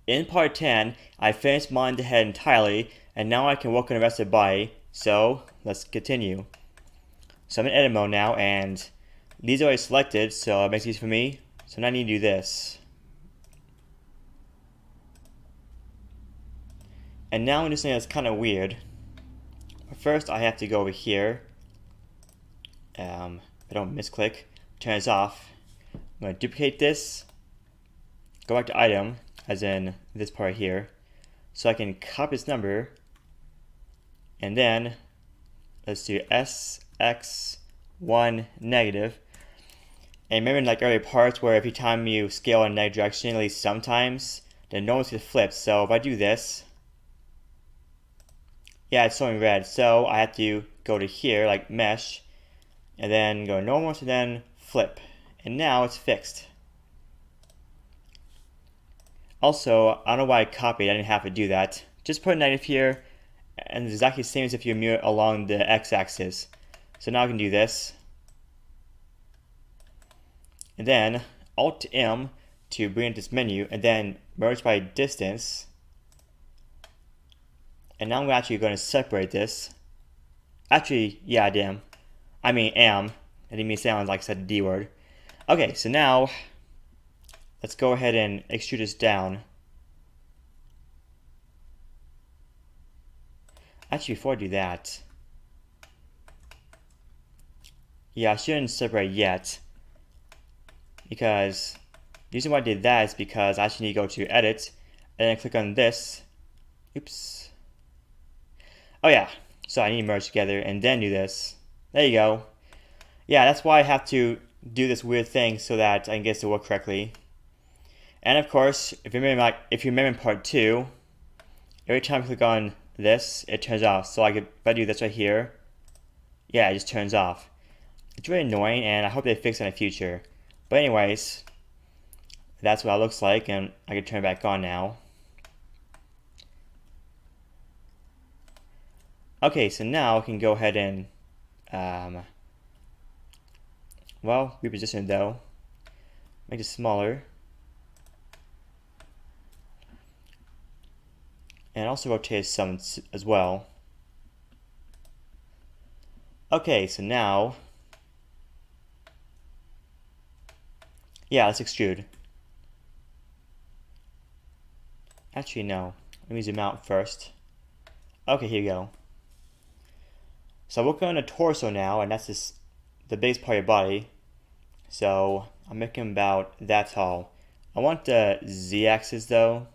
in part 10, I finished modeling the head entirely, and now I can work on the rest of the body, so let's continue. So I'm in edit mode now, and these are already selected, so it makes it easy for me. So now I need to do this. And now I'm doing something that's kind of weird. First, I have to go over here. I don't misclick. Turn this off. I'm going to duplicate this. Go back to item, as in this part here. So I can copy this number. And then, let's do SX1 negative. And remember in like earlier parts where every time you scale in a negative direction, at least sometimes, the normals get flipped. So if I do this, yeah, it's showing red. So I have to go to here, like mesh, and then go normal, and then flip. And now it's fixed. Also, I don't know why I copied. I didn't have to do that. Just put a negative here, and it's exactly the same as if you move it along the x-axis. So now I can do this. And then Alt-M to bring up this menu, and then merge by distance. And now I'm actually going to separate this. Actually, yeah, I did. I mean, am. I didn't mean sound like I said the D word. Okay, so now let's go ahead and extrude this down. Actually, before I do that, yeah, I shouldn't separate yet, because the reason why I did that is because I actually need to go to Edit and then click on this. Oops. Oh yeah, so I need to merge together and then do this. There you go. Yeah, that's why I have to do this weird thing so that I can get it to work correctly. And of course, if you remember in part 2, every time I click on this, it turns off. So like if I do this right here, yeah, it just turns off. It's really annoying, and I hope they fix it in the future. But anyways, that's what it looks like, and I can turn it back on now. Okay, so now I can go ahead and, well, reposition it though. Make it smaller. And also rotate some as well. Okay, so now, yeah, let's extrude. Actually, no. Let me zoom out first. Okay, here you go. So we're working on the torso now, and that's just the base part of your body. So I'm making about that tall. I want the z-axis though.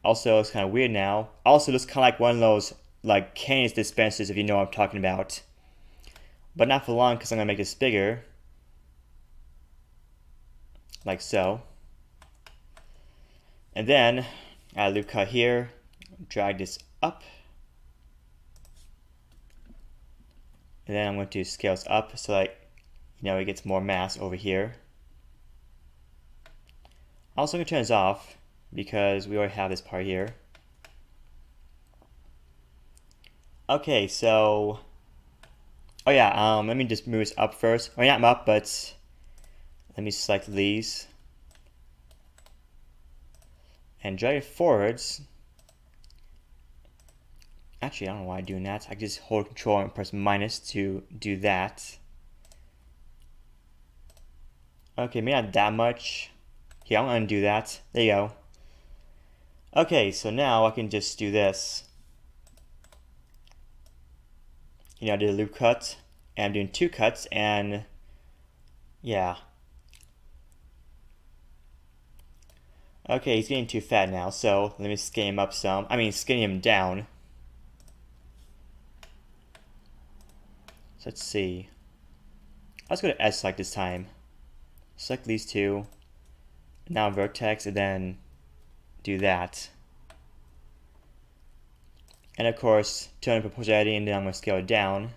Also, it's kind of weird now. Also, looks kind of like one of those like Canis dispensers, if you know what I'm talking about. But not for long, because I'm gonna make this bigger, like so. And then add a loop cut here. Drag this up. And then I'm going to scale this up so that it gets more mass over here. Also, I'm going to turn this off because we already have this part here. Okay, so oh yeah, let me just move this up first. Oh yeah, I'm up, but let me select these and drag it forwards. Actually, I don't know why I'm doing that. I can just hold Control and press minus to do that. Okay, maybe not that much. Here, I'm gonna do that. There you go. Okay, so now I can just do this. I did a loop cut, and I'm doing 2 cuts, and yeah. Okay, he's getting too fat now, so let me skinny him up some. I mean, skinny him down. So let's see. Let's go to edge select this time. Select these 2. Now vertex, and then do that. And of course, turn proportionality, and then I'm going to scale it down.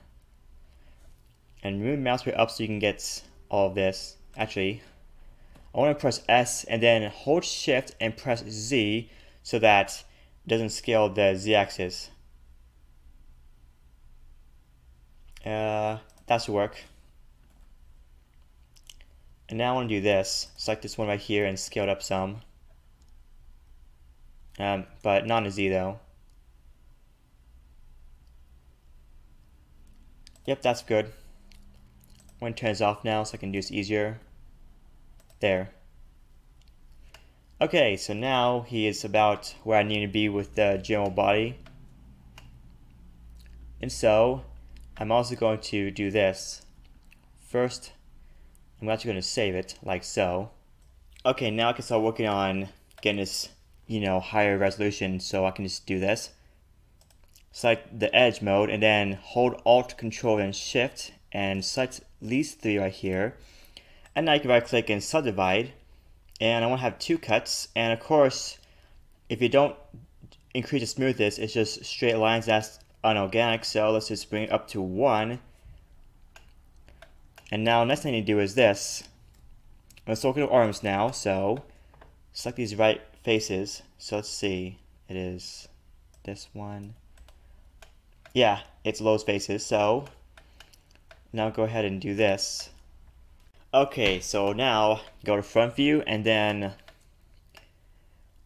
And move mouse wheel up so you can get all of this. Actually, I want to press S and then hold shift and press Z so that it doesn't scale the Z-axis. That should work. And now I want to do this. Select this one right here and scale it up some. But not in a Z though. Yep, that's good. I'm going to turn this off now so I can do this easier. There. Okay, so now he is about where I need to be with the general body. And so, I'm also going to do this. First, I'm actually going to save it, like so. Okay, now I can start working on getting this, higher resolution, so I can just do this. Select the edge mode, and then hold Alt, Control, and Shift, and select these three right here. And now you can right click and subdivide. And I want to have 2 cuts, and of course, if you don't increase the smoothness, it's just straight lines. That's unorganic, so let's just bring it up to 1. And now next thing you do is this. Let's look at the arms now, so select these right faces. So let's see, it is this one. Yeah, it's those faces, so now go ahead and do this. Okay, so now go to front view, and then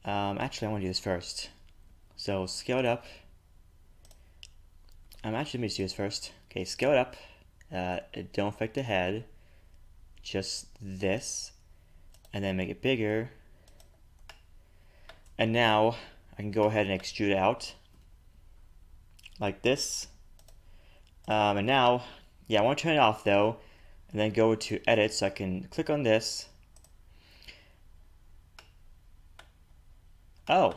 actually I want to do this first. So scale it up. Actually, let me just do this first. Okay, scale it up. Don't affect the head. Just this, and then make it bigger. And now I can go ahead and extrude it out like this. And now, yeah, I want to turn it off though. And then go to edit, so I can click on this. Oh,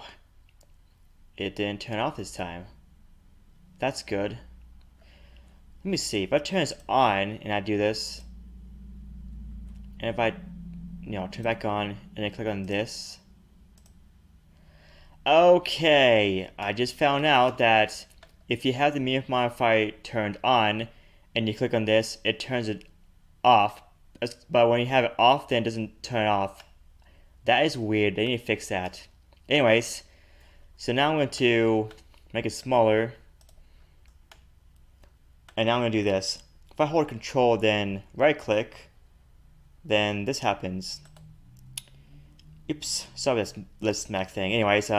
it didn't turn off this time. That's good. Let me see, if I turn this on and I do this, and if I turn back on and then click on this. Okay, I just found out that if you have the mirror modifier turned on and you click on this, it turns it off, but when you have it off, then it doesn't turn off. That is weird. They need to fix that. Anyways, so now I'm going to make it smaller, and now I'm going to do this. If I hold Control, then right click, then this happens. Oops, sorry this lip smack thing. Anyways,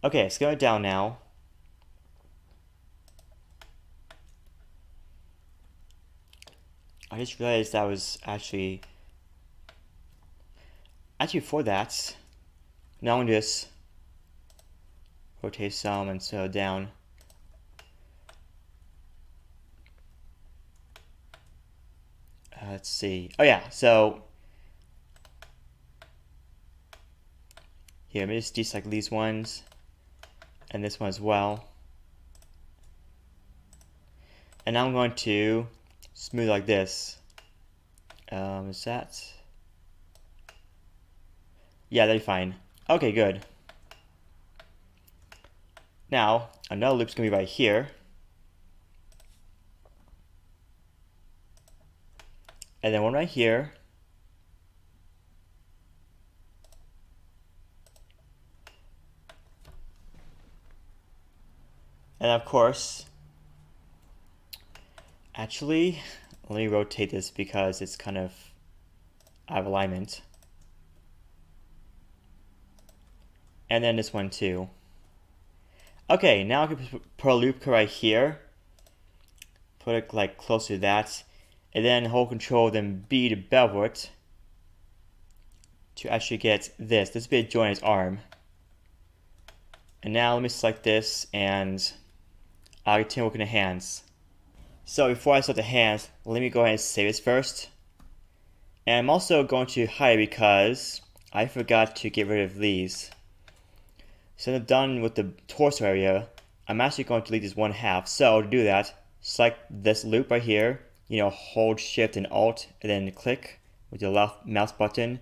okay, scale it down now. I just realized that was actually for that. Now I'm gonna just rotate some and slow it down. Let's see. Oh yeah, so here, let me just deselect these ones and this one as well. And now I'm going to smooth like this. Is that? Yeah, that'd be fine. Okay, good. Now, another loop's gonna be right here. And then one right here. And of course, actually, let me rotate this because it's kind of out of alignment. And then this one too. Okay, now I can put a loop right here. Put it like close to that. And then hold Control, then B to bevel it to actually get this. This would be a joint his arm. And now let me select this, and I'll continue working the hands. So before I start the hands, let me go ahead and save this first. And I'm also going to hide because I forgot to get rid of these. So I'm done with the torso area. I'm actually going to delete this one half. So to do that, select this loop right here. Hold Shift and Alt, and then click with your left mouse button.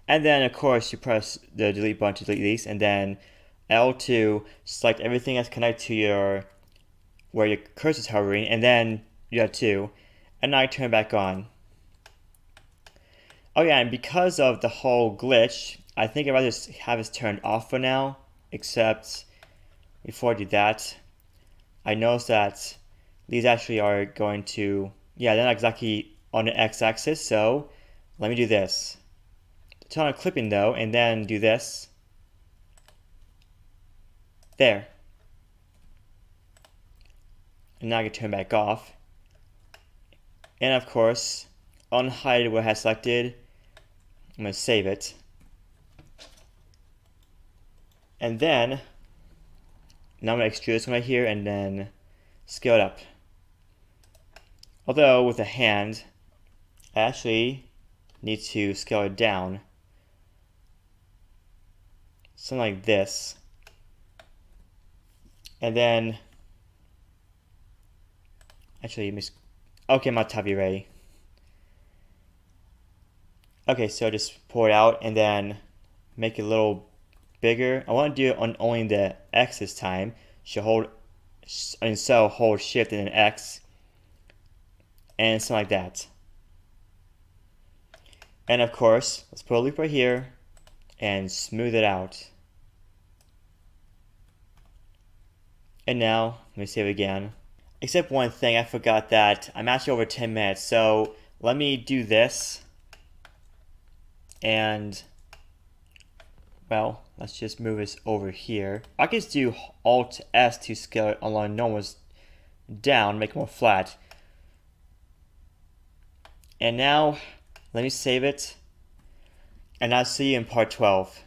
And then of course you press the delete button to delete these, and then L2, select everything that's connected to where your cursor is hovering, and then you have 2, and now I turn it back on. Oh yeah, and because of the whole glitch, I think I'd rather just have this turned off for now, except before I do that, I noticed that these actually are going to, yeah, they're not exactly on the x-axis, so let me do this. Turn on clipping though, and then do this. There. And now I can turn back off. And of course, unhide what I had selected. I'm going to save it. And then, now I'm going to extrude this one right here and then scale it up. Although with a hand, I actually need to scale it down. Something like this. And then, actually, okay, my top view ready. Okay, so just pull it out and then make it a little bigger. I want to do it on only the X this time. So hold Shift and then X, and something like that. And of course, let's put a loop right here and smooth it out. And now let me save it again. Except one thing, I forgot that I'm actually over 10 minutes. So let me do this. And, well, let's just move this over here. I can just do Alt S to scale it along normal down, make it more flat. And now, let me save it. And I'll see you in part 12.